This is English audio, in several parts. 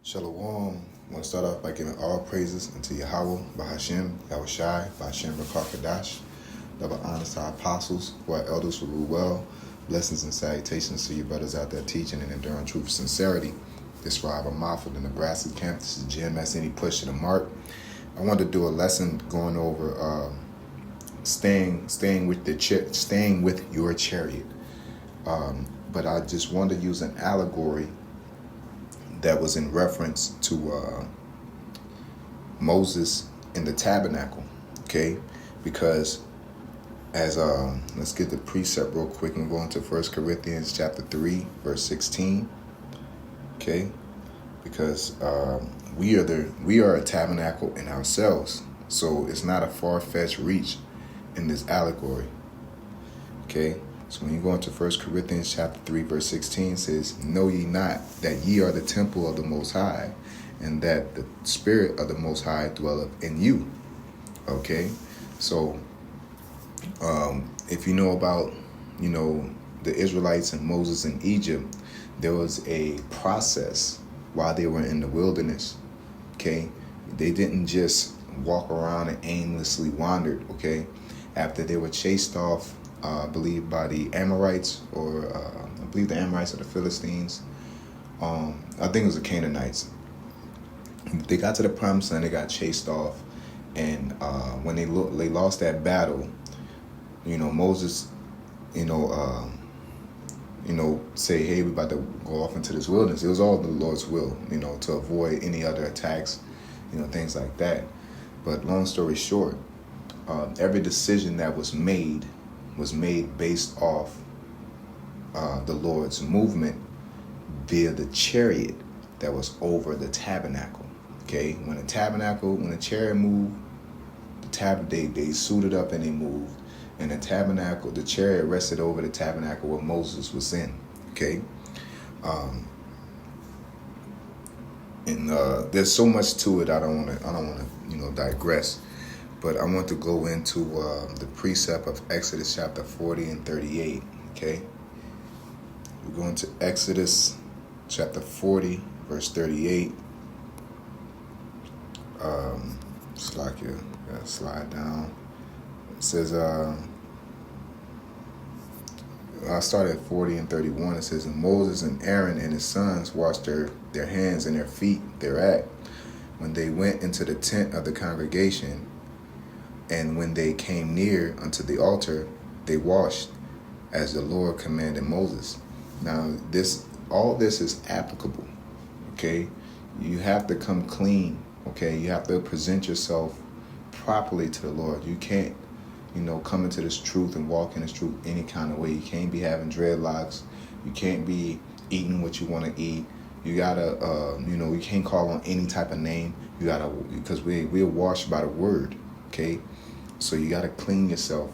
Shalom. I want to start off by giving all praises unto Yahweh, Bahashem, Yahushai, Bahashem Rakakadash. Double honors to our apostles, who are elders who rule well. Blessings and salutations to you brothers out there teaching and enduring truth with sincerity. This Rob Amafo, the Nebraska campus, is GMS any push to the mark. I wanted to do a lesson going over staying with your chariot. But I just wanted to use an allegory that was in reference to Moses in the tabernacle, okay? Because as let's get the precept real quick and go into 1 Corinthians chapter 3, verse 16, okay? Because we are a tabernacle in ourselves, so it's not a far-fetched reach in this allegory, okay? So when you go into 1 Corinthians chapter 3, verse 16, it says, "Know ye not that ye are the temple of the Most High, and that the Spirit of the Most High dwelleth in you?" Okay? So if you know about, the Israelites and Moses in Egypt, there was a process while they were in the wilderness, okay? They didn't just walk around and aimlessly wandered, okay? After they were chased off, I believe by the Amorites, or I believe the Amorites or the Philistines. I think it was the Canaanites. They got to the promised land, they got chased off, and when they lost that battle, Moses, say, "Hey, we about to go off into this wilderness." It was all the Lord's will, to avoid any other attacks, things like that. But long story short, every decision that was made based off the Lord's movement via the chariot that was over the tabernacle. Okay, when the chariot moved, they suited up and they moved, and the chariot rested over the tabernacle where Moses was in. Okay, and there's so much to it. I don't want to digress. But I want to go into the precept of Exodus chapter 40 and 38, okay? We're going to Exodus chapter 40, verse 38. Slide down. It says, I started at 40 and 31. It says, "And Moses and Aaron and his sons washed their hands and their feet thereat when they went into the tent of the congregation. And when they came near unto the altar, they washed, as the Lord commanded Moses." Now, all this is applicable, okay? You have to come clean, okay? You have to present yourself properly to the Lord. You can't, come into this truth and walk in this truth any kind of way. You can't be having dreadlocks. You can't be eating what you want to eat. You gotta, you can't call on any type of name. You gotta, because we're washed by the word, okay? So you got to clean yourself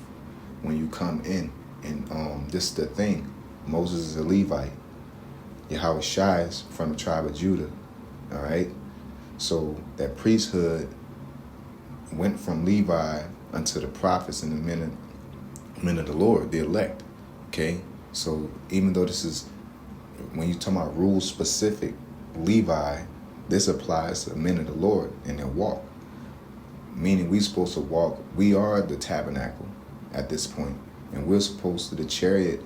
when you come in. And this is the thing. Moses is a Levite. Yahushai is from the tribe of Judah. All right? So that priesthood went from Levi unto the prophets and the men of the Lord, the elect. Okay? So even though this is, when you talk about rule specific Levi, this applies to the men of the Lord in their walk. Meaning we're supposed to walk. We are the tabernacle at this point. And we're supposed to, the chariot,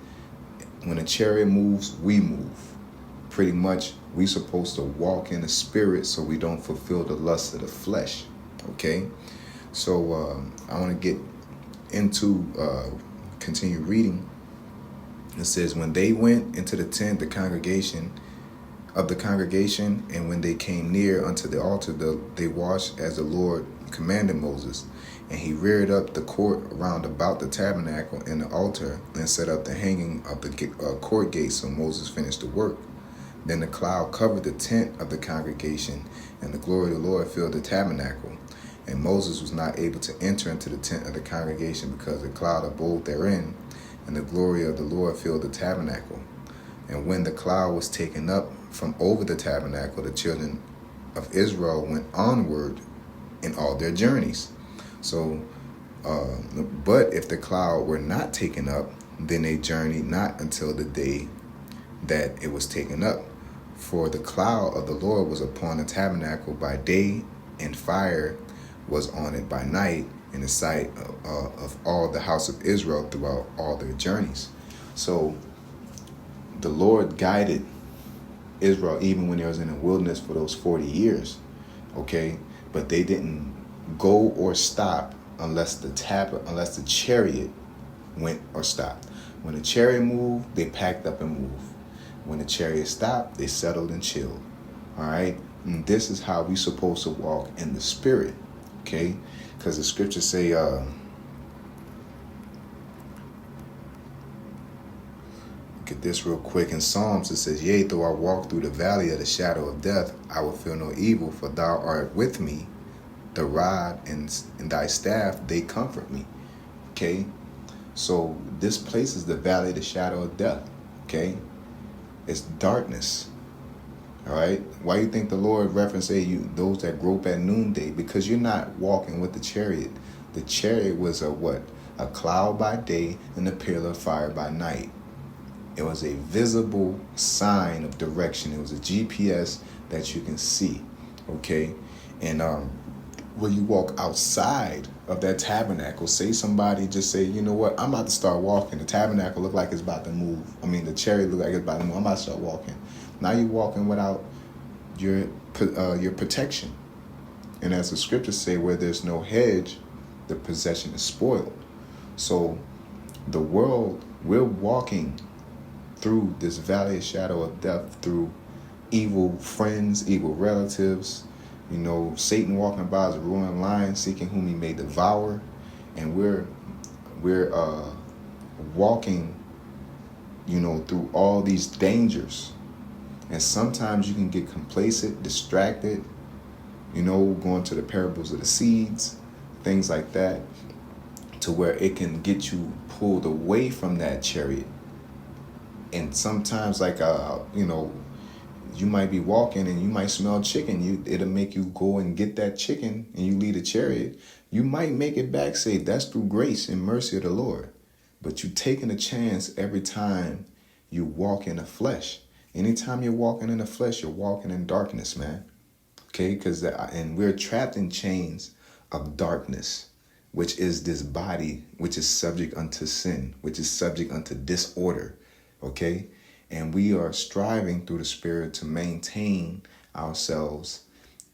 when the chariot moves, we move. Pretty much, we're supposed to walk in the spirit so we don't fulfill the lust of the flesh. Okay? So I want to get into, continue reading. It says, "When they went into the tent, the congregation, and when they came near unto the altar, they washed as the Lord commanded Moses. And he reared up the court round about the tabernacle and the altar, and set up the hanging of the court gate." So Moses finished the work. "Then the cloud covered the tent of the congregation, and the glory of the Lord filled the tabernacle. And Moses was not able to enter into the tent of the congregation, because the cloud abode therein, and the glory of the Lord filled the tabernacle. And when the cloud was taken up from over the tabernacle, the children of Israel went onward in all their journeys." So, but if the cloud were not taken up, then they journeyed not until the day that it was taken up. For the cloud of the Lord was upon the tabernacle by day, and fire was on it by night, in the sight of all the house of Israel throughout all their journeys. So the Lord guided Israel even when they was in the wilderness for those 40 years. Okay? But they didn't go or stop unless the chariot went or stopped. When the chariot moved, they packed up and moved. When the chariot stopped, they settled and chilled. All right? And this is how we supposed to walk in the spirit. Okay? Because the scriptures say, look at this real quick. In Psalms, it says, yea, though I walk through the valley of the shadow of death, I will feel no evil, for thou art with me. The rod and thy staff, they comfort me. Okay? So this place is the valley of the shadow of death. Okay? It's darkness. All right? Why you think the Lord referenced those that grope at noonday? Because you're not walking with the chariot. The chariot was a what? A cloud by day and a pillar of fire by night. It was a visible sign of direction. It was a GPS that you can see. Okay? And when you walk outside of that tabernacle, say somebody just say, you know what, I'm about to start walking. The tabernacle look like it's about to move. I mean, the chariot look like it's about to move. I'm about to start walking. Now you're walking without your protection. And as the scriptures say, where there's no hedge, the possession is spoiled. So the world, we're walking through this valley of shadow of death, through evil friends, evil relatives, you know, Satan walking by as a roaring lion, seeking whom he may devour. And we're walking, you know, through all these dangers. And sometimes you can get complacent, distracted, you know, going to the parables of the seeds, things like that, to where it can get you pulled away from that chariot. And sometimes, like, you know, you might be walking and you might smell chicken. It'll make you go and get that chicken, and you leave the chariot. You might make it back safe. That's through grace and mercy of the Lord. But you're taking a chance every time you walk in the flesh. Anytime you're walking in the flesh, you're walking in darkness, man. Okay? And we're trapped in chains of darkness, which is this body, which is subject unto sin, which is subject unto disorder. Okay? And we are striving through the Spirit to maintain ourselves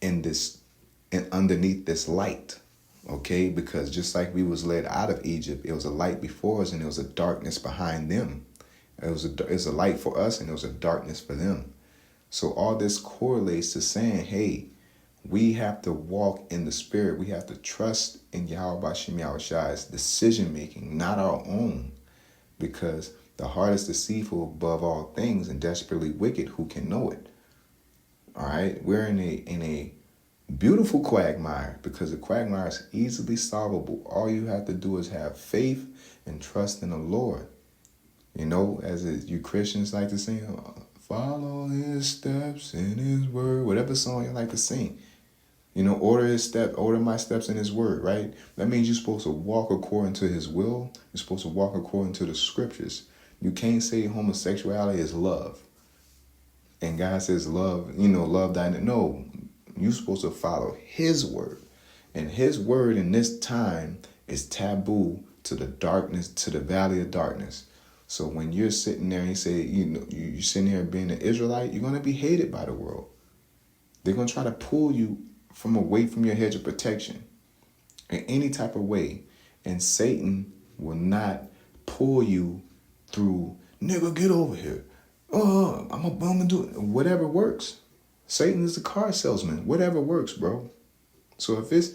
in this and underneath this light. Okay? Because just like we was led out of Egypt, it was a light before us and it was a darkness behind them. It was a light for us and it was a darkness for them. So all this correlates to saying, hey, we have to walk in the Spirit. We have to trust in Yahweh Bashem Yahweh's decision making, not our own. Because the heart is deceitful above all things and desperately wicked. Who can know it? All right. We're in a beautiful quagmire, because the quagmire is easily solvable. All you have to do is have faith and trust in the Lord. You know, as you Christians like to sing, follow his steps in his word, whatever song you like to sing. You know, order my steps in his word, right? That means you're supposed to walk according to his will. You're supposed to walk according to the scriptures. You can't say homosexuality is love. And God says love, you know, love thy neighbor. No, you're supposed to follow his word. And his word in this time is taboo to the darkness, to the valley of darkness. So when you're sitting there and you say, you know, you're sitting here being an Israelite, you're going to be hated by the world. They're going to try to pull you away from your hedge of protection in any type of way. And Satan will not pull you through, nigga, get over here. Oh, I'm gonna do it. Whatever works. Satan is the car salesman. Whatever works, bro. So if it's,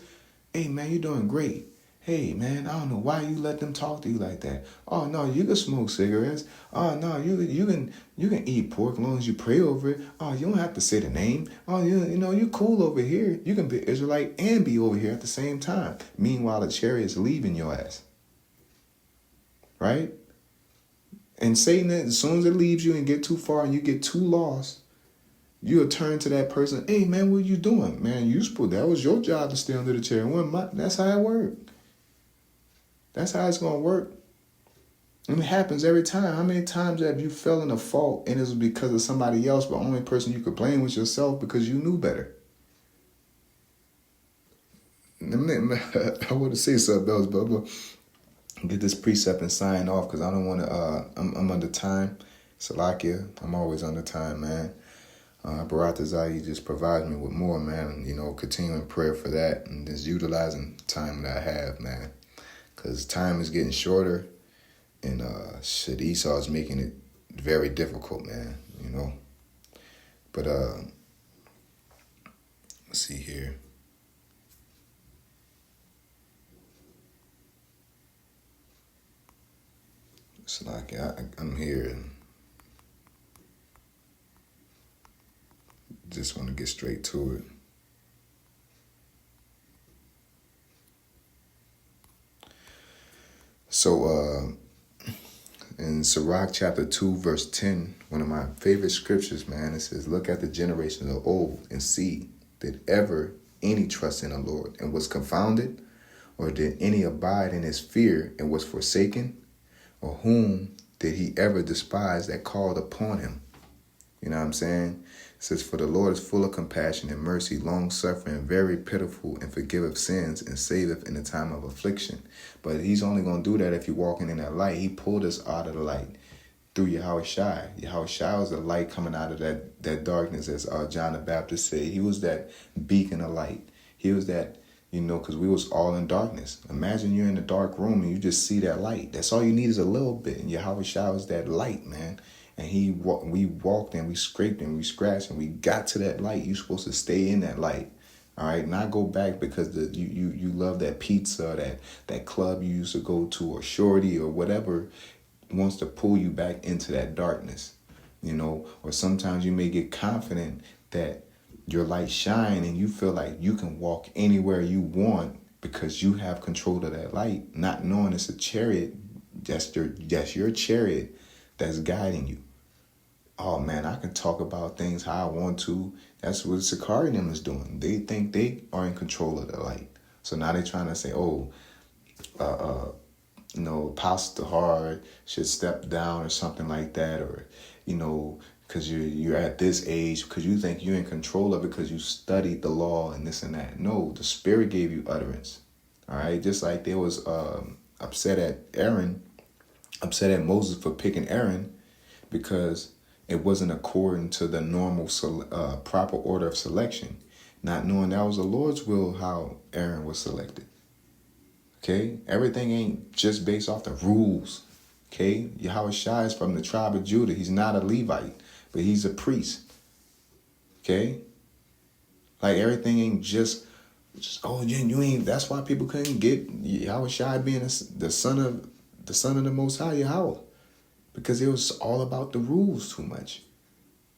hey, man, you're doing great. Hey, man, I don't know why you let them talk to you like that. Oh, no, you can smoke cigarettes. Oh, no, you can eat pork as long as you pray over it. Oh, you don't have to say the name. Oh, you know, you cool over here. You can be Israelite and be over here at the same time. Meanwhile, the chariot's leaving your ass. Right? And Satan, as soon as it leaves you and get too far and you get too lost, you'll turn to that person. Hey, man, what you doing? Man, that was your job to stay under the chariot. That's how it worked. That's how it's going to work. And it happens every time. How many times have you fell in a fault and it was because of somebody else, but the only person you could blame was yourself because you knew better? I want to say something else, but I'm going to get this precept and sign off because I don't want to, I'm under time. Salakia, I'm always under time, man. Baratazai just provides me with more, man. And, continuing prayer for that and just utilizing time that I have, man. Because time is getting shorter and Esau is making it very difficult, man, But let's see here. It's like I'm here and just want to get straight to it. So in Sirach chapter 2, verse 10, one of my favorite scriptures, man, it says, look at the generation of old and see, did ever any trust in the Lord and was confounded? Or did any abide in his fear and was forsaken? Or whom did he ever despise that called upon him? You know what I'm saying? It says, for the Lord is full of compassion and mercy, long-suffering, very pitiful, and forgiveth sins, and saveth in the time of affliction. But he's only going to do that if you're walking in that light. He pulled us out of the light through Yahweh Shai. Yahweh Shai was the light coming out of that darkness, as John the Baptist said. He was that beacon of light. He was that, because we was all in darkness. Imagine you're in a dark room and you just see that light. That's all you need is a little bit. And Yahweh Shai was that light, man. And we walked and we scraped and we scratched and we got to that light. You're supposed to stay in that light. All right, not go back because you love that pizza, that club you used to go to, or shorty or whatever wants to pull you back into that darkness, Or sometimes you may get confident that your light shine and you feel like you can walk anywhere you want because you have control of that light, not knowing it's a chariot. That's your chariot that's guiding you. Oh man, I can talk about things how I want to. That's what Sakari and them is doing. They think they are in control of the light. So now they're trying to say, Apostle Hard should step down or something like that, or, because you're at this age, because you think you're in control of it because you studied the law and this and that. No, the Spirit gave you utterance. All right, just like they was upset at Moses for picking Aaron because it wasn't according to the normal proper order of selection, not knowing that was the Lord's will how Aaron was selected. Okay, everything ain't just based off the rules. Okay, Yahweh Shai is from the tribe of Judah. He's not a Levite, but he's a priest. Okay, like everything ain't just you ain't. That's why people couldn't get Yahweh Shai being the son of the Most High Yahweh, because it was all about the rules too much.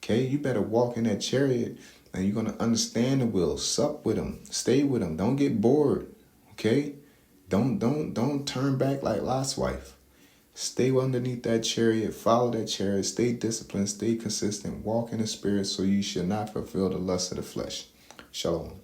Okay, you better walk in that chariot and you're gonna understand the will. Sup with him, stay with him. Don't get bored. Okay, don't turn back like Lot's wife. Stay underneath that chariot, follow that chariot, stay disciplined, stay consistent, walk in the Spirit so you should not fulfill the lust of the flesh. Shalom.